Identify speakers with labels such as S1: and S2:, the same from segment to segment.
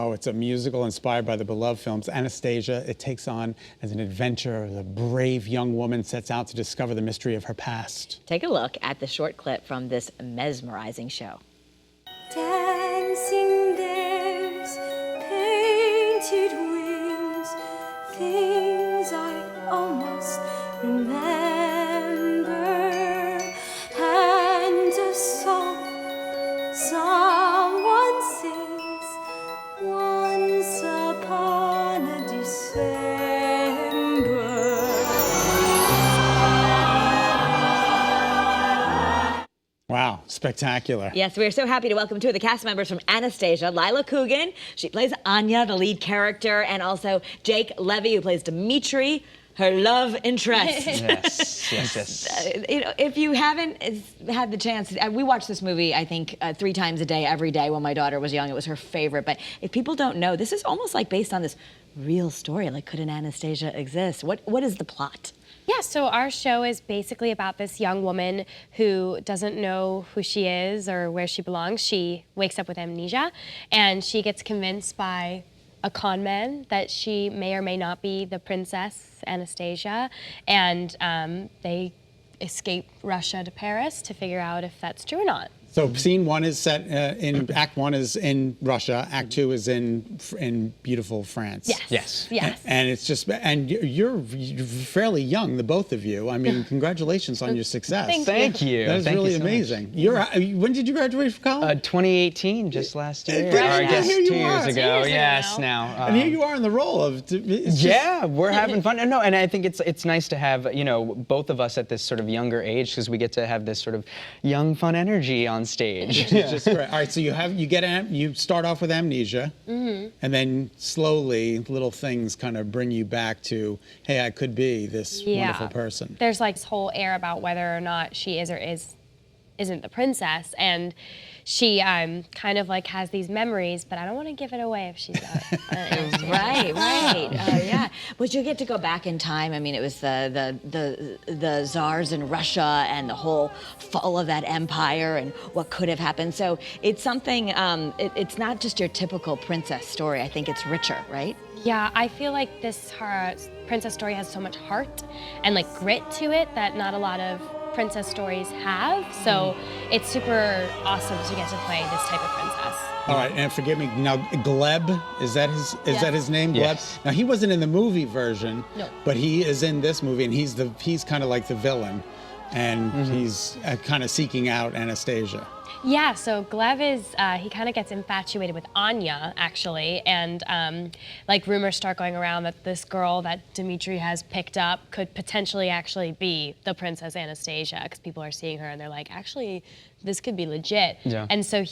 S1: Oh, it's a musical inspired by the beloved films. Anastasia, it takes on as an adventure. The brave young woman sets out to discover the mystery of her past.
S2: Take a look at the short clip from this mesmerizing show.
S3: Dancing dares, painted wings, things I almost remember, and a song someone sings once upon a December.
S1: Wow, spectacular.
S2: Yes, we are so happy to welcome two of the cast members from Anastasia. Lila Coogan, she plays Anya, the lead character, and also Jake Levy, who plays Dimitri, her love interest.
S4: Yes.
S2: You know, if you haven't had the chance, we watched this movie, I think, 3 times a day, every day when my daughter was young. It was her favorite. But if people don't know, this is almost like based on this real story. Like, could an Anastasia exist? What is the plot?
S5: Yeah, so our show is basically about this young woman who doesn't know who she is or where she belongs. She wakes up with amnesia, and she gets convinced by a con man that she may or may not be the princess Anastasia, and they escape Russia to Paris to figure out if that's true or not.
S1: So scene 1 is set in Act 1 is in Russia. Act 2 is in beautiful France.
S5: Yes.
S1: And it's just, and you're fairly young, the both of you. I mean, congratulations on your success.
S4: Thank you.
S1: That is really amazing. When did you graduate from college?
S4: 2018 just last year.
S1: Right.
S4: Or I guess
S1: Here you
S4: 2 years
S1: are.
S4: ago.
S5: 2 years
S4: Yes,
S5: ago
S4: now.
S1: And here you are in the role of.
S4: Yeah, we're having fun. No, and I think it's nice to have, you know, both of us at this sort of younger age, because we get to have this sort of young, fun energy on stage.
S1: It's just great. All right, so you start off with amnesia, and then slowly little things kind of bring you back to, hey, I could be this wonderful person.
S5: There's like this whole air about whether or not she is or isn't the princess, and she kind of like has these memories, but I don't want to give it away if she's not.
S2: Right. Yeah. But you get to go back in time. I mean, it was the czars in Russia and the whole fall of that empire and what could have happened. So it's something. It's not just your typical princess story. I think it's richer, right?
S5: Yeah, I feel like her princess story has so much heart and like grit to it that not a lot of princess stories have, so it's super awesome to get to play this type of princess.
S1: All right, and forgive me, now Gleb, is that his name?
S4: Yes.
S1: Gleb? Now he wasn't in the movie version,
S5: No.
S1: but he is in this movie, and he's kind of like the villain, and he's kind of seeking out Anastasia.
S5: Yeah, so Gleb is, he kind of gets infatuated with Anya, actually, and like rumors start going around that this girl that Dimitri has picked up could potentially actually be the Princess Anastasia, because people are seeing her and they're like, actually, this could be legit.
S4: Yeah.
S5: And so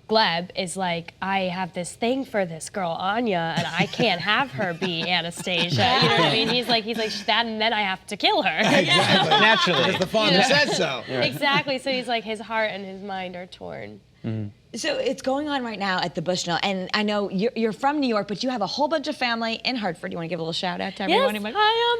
S5: Gleb is like, I have this thing for this girl, Anya, and I can't have her be Anastasia. You know what I mean? He's like that, and then I have to kill her.
S1: Exactly.
S4: Naturally.
S1: Because the father said so.
S5: Exactly. So he's like, his heart and his mind are torn.
S2: So it's going on right now at the Bushnell, and I know you're from New York, but you have a whole bunch of family in Hartford. You want to give a little shout out to everyone?
S5: Yes, hi,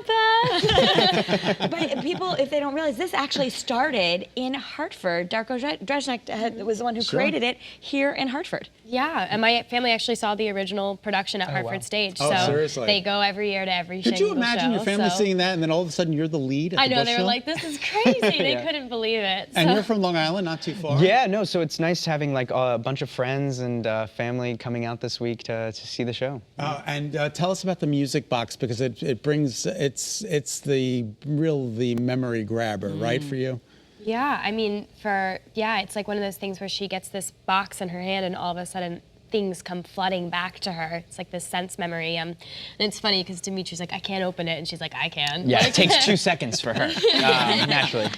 S5: I'm back.
S2: But people, if they don't realize, this actually started in Hartford. Darko Drezhnik was the one who created it here in Hartford.
S5: Yeah, and my family actually saw the original production at Hartford Stage.
S1: Oh,
S5: so
S1: seriously?
S5: they go every year to every
S1: Could you
S5: single
S1: imagine
S5: show,
S1: your family
S5: so.
S1: seeing that, and then all of a sudden you're the lead at the
S5: I know, they were
S1: Bushnell?
S5: like, this is crazy. They couldn't believe it.
S1: And
S5: so.
S1: you're from Long Island, not too far.
S4: Yeah, no, so it's nice having like a bunch of friends and family coming out this week to see the show.
S1: And tell us about the music box, because it brings it's the memory grabber, right, for you?
S5: Yeah, I mean, it's like one of those things where she gets this box in her hand and all of a sudden things come flooding back to her. It's like this sense memory. And it's funny because Dimitri's like, I can't open it. And she's like, I can.
S4: Yeah,
S5: like,
S4: it takes 2 seconds for her, naturally.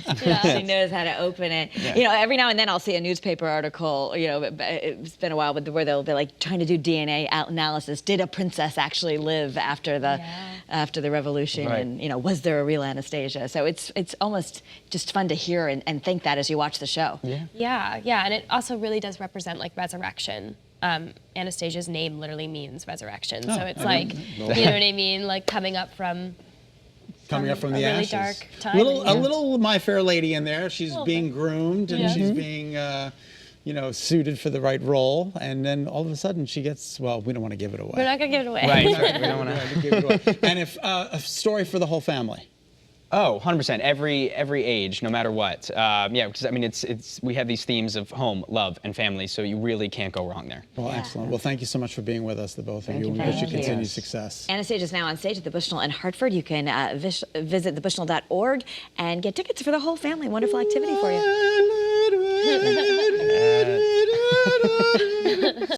S2: She knows how to open it. Yeah. You know, every now and then I'll see a newspaper article, you know, it's been a while, but where they'll be like trying to do DNA analysis. Did a princess actually live after the revolution?
S4: Right.
S2: And, you know, was there a real Anastasia? So it's almost just fun to hear and think that as you watch the show.
S5: Yeah, and it also really does represent like resurrection. Anastasia's name literally means resurrection. So it's like, you know what I mean? Like coming up from
S1: the
S5: really
S1: ashes.
S5: dark time.
S1: A little My Fair Lady in there. She's being groomed and she's being suited for the right role, and then all of a sudden she gets, well, we don't want to give it away.
S5: We're not gonna give it away.
S4: Right. We don't want to.
S1: Give it away. And if a story for the whole family.
S4: Oh, 100%. Every age, no matter what. Yeah, because I mean, we have these themes of home, love, and family, so you really can't go wrong there.
S1: Well, excellent. Well, thank you so much for being with us, the both of you. We
S2: Thank
S1: wish you
S2: you.
S1: continued success.
S2: Anastasia is now on stage at the Bushnell in Hartford. You can visit thebushnell.org and get tickets for the whole family. Wonderful activity for you.